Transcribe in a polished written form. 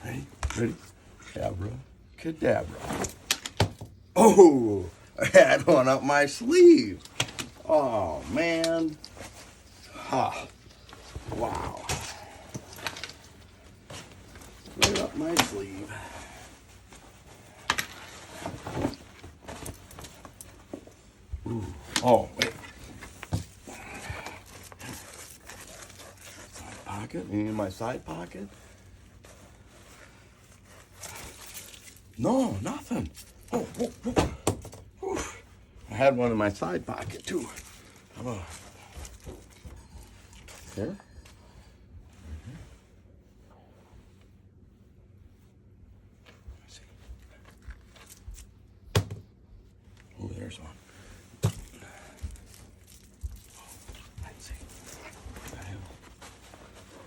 Ready? Ready? Abra, cadabra. Oh, I had one up my sleeve. Oh, man. Ha. Wow. Right up my sleeve. Ooh. Oh, wait. Side pocket? Any in my side pocket? No, nothing. Oh, whoa, whoa. Whew. I had one in my side pocket too. How about here? Let's see. Oh, there's one.